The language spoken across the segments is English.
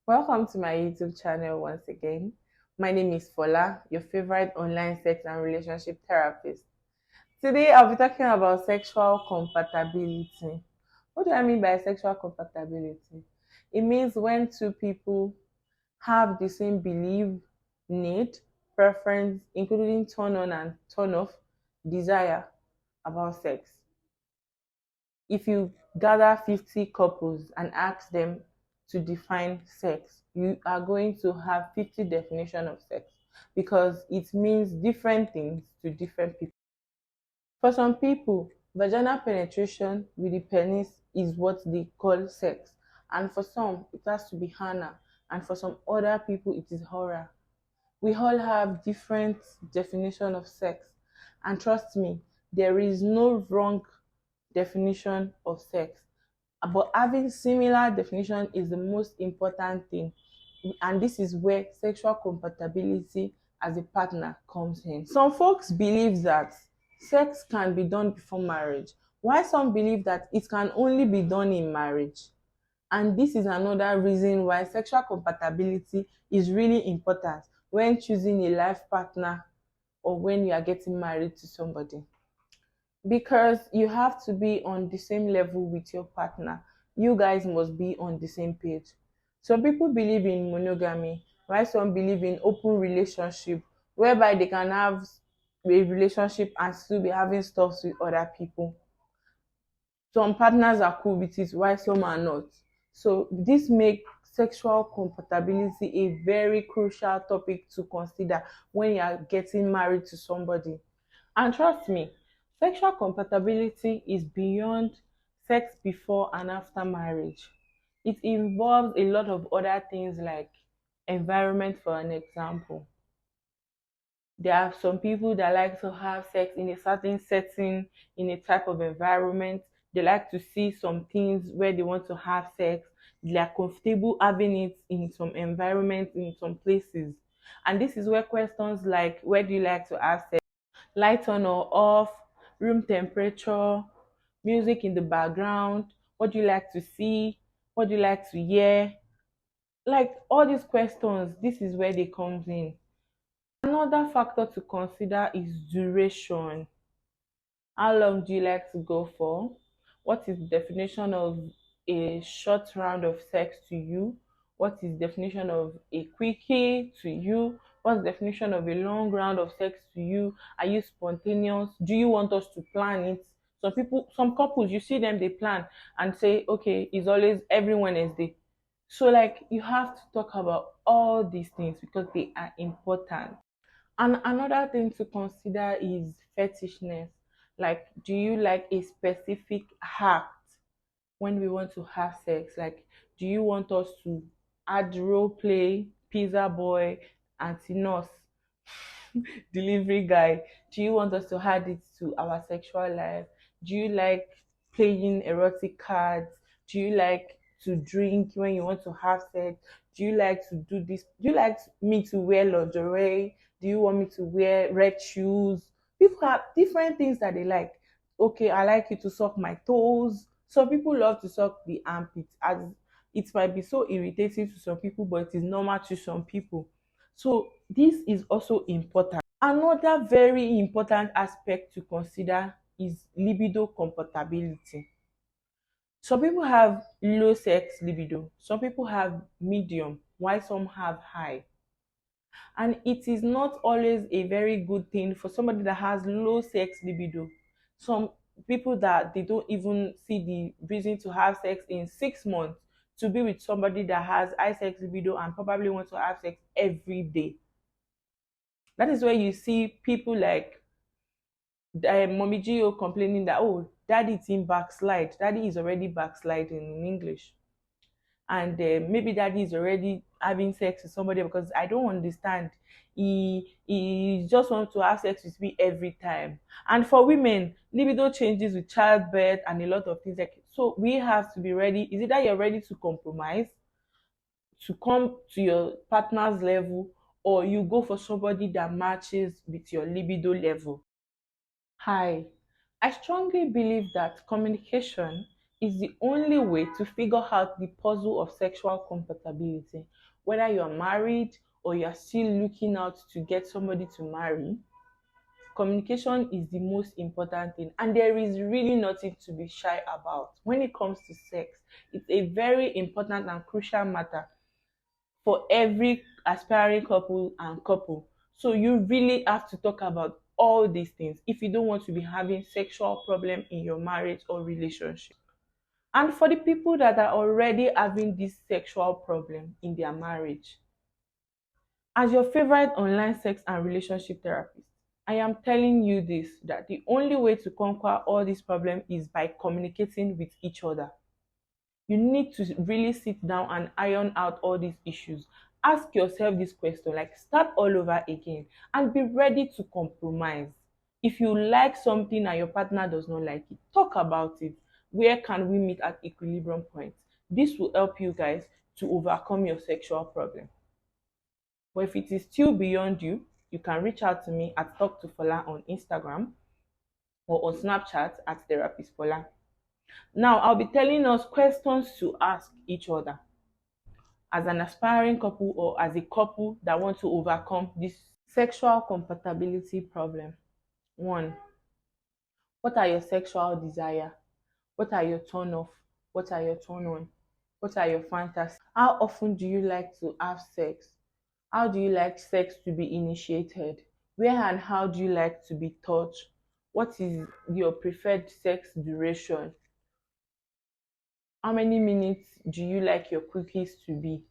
Welcome to my YouTube channel once again. My name is Fola, your favorite online sex and relationship therapist. Today I'll be talking about sexual compatibility. What do I mean by sexual compatibility? It means when two people have the same belief, need, preference, including turn on and turn off, desire about sex. If you gather 50 couples and ask them to define sex, you are going to have 50 definition of sex because it means different things to different people. For some people, vaginal penetration with the penis is what they call sex, and for some it has to be anal, and for some other people it is horror. We all have different definition of sex, and trust me, there is no wrong definition of sex, but having similar definition is the most important thing, and this is where sexual compatibility as a partner comes in. Some folks believe that sex can be done before marriage, while some believe that it can only be done in marriage. And this is another reason why sexual compatibility is really important when choosing a life partner or when you are getting married to somebody, because you have to be on the same level with your partner. You guys must be on the same page. Some people believe in monogamy, while some believe in open relationship, whereby they can have a relationship and still be having stuff with other people. Some partners are cool with it, while some are not. So this makes sexual compatibility a very crucial topic to consider when you are getting married to somebody. And trust me, sexual compatibility is beyond sex before and after marriage. It involves a lot of other things like environment, for an example. There are some people that like to have sex in a certain setting, in a type of environment. They like to see some things where they want to have sex. They are comfortable having it in some environment, in some places. And this is where questions like, where do you like to have sex? Light on or off, room temperature, music in the background, what do you like to see, what do you like to hear? Like all these questions, this is where they comes in. Another factor to consider is duration. How long do you like to go for? What is the definition of a short round of sex to you? What is the definition of a quickie to you? What's the definition of a long round of sex to you? Are you spontaneous? Do you want us to plan it? Some people, some couples, you see them, they plan and say, okay, it's always every Wednesday. So, like, you have to talk about all these things because they are important. And another thing to consider is fetishness. Like, do you like a specific act when we want to have sex? Like, do you want us to add role play, pizza boy, auntie nurse, delivery guy? Do you want us to add it to our sexual life? Do you like playing erotic cards? Do you like to drink when you want to have sex? Do you like to do this? Do you like me to wear lingerie? Do you want me to wear red shoes? People have different things that they like. Okay, I like you to suck my toes. Some people love to suck the armpit, as it might be so irritating to some people, but it is normal to some people. So this is also important. Another very important aspect to consider is libido compatibility. Some people have low sex libido, some people have medium, while some have high. And it is not always a very good thing for somebody that has low sex libido. Some people that they don't even see the reason to have sex in 6 months to be with somebody that has high sex libido and probably want to have sex every day. That is where you see people like Mommy Gio complaining that, oh, daddy is in backslide. Daddy is already backsliding in English. And maybe daddy is already having sex with somebody because I don't understand. He just wants to have sex with me every time. And for women, libido changes with childbirth and a lot of things like, so we have to be ready. Is it that you're ready to compromise, to come to your partner's level, or you go for somebody that matches with your libido level? Hi, I strongly believe that communication is the only way to figure out the puzzle of sexual compatibility. Whether you're married or you're still looking out to get somebody to marry, communication is the most important thing, and there is really nothing to be shy about. When it comes to sex, it's a very important and crucial matter for every aspiring couple. So you really have to talk about all these things if you don't want to be having sexual problem in your marriage or relationship. And for the people that are already having this sexual problem in their marriage, as your favorite online sex and relationship therapist, I am telling you this, that the only way to conquer all these problems is by communicating with each other. You need to really sit down and iron out all these issues. Ask yourself this question, like start all over again, and be ready to compromise. If you like something and your partner does not like it, talk about it. Where can we meet at equilibrium point? This will help you guys to overcome your sexual problem. But if it is still beyond you, you can reach out to me at Talk to Fola on Instagram or on Snapchat at Therapist Fola. Now, I'll be telling us questions to ask each other as an aspiring couple or as a couple that want to overcome this sexual compatibility problem. One, what are your sexual desire? What are your turn off? What are your turn on? What are your fantasies? How often do you like to have sex? How do you like sex to be initiated? Where and how do you like to be touched? What is your preferred sex duration? How many minutes do you like your cookies to be?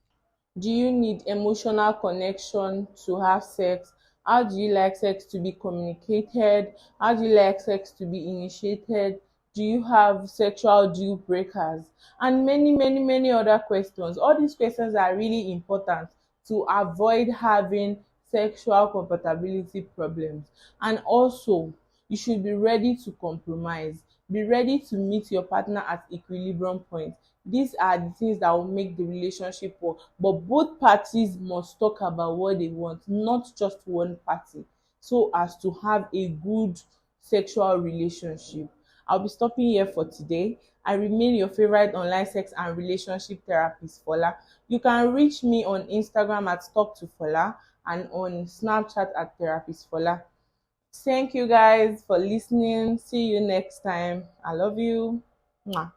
Do you need emotional connection to have sex? How do you like sex to be communicated? How do you like sex to be initiated? Do you have sexual deal breakers? And many other questions. All these questions are really important to avoid having sexual compatibility problems. And also, you should be ready to compromise. Be ready to meet your partner at equilibrium point. These are the things that will make the relationship work, but both parties must talk about what they want, not just one party, so as to have a good sexual relationship. I'll be stopping here for today. I remain your favorite online sex and relationship therapist, Fola. You can reach me on Instagram at Talk to Fola and on Snapchat at Therapist Fola. Thank you guys for listening. See you next time. I love you. Mwah.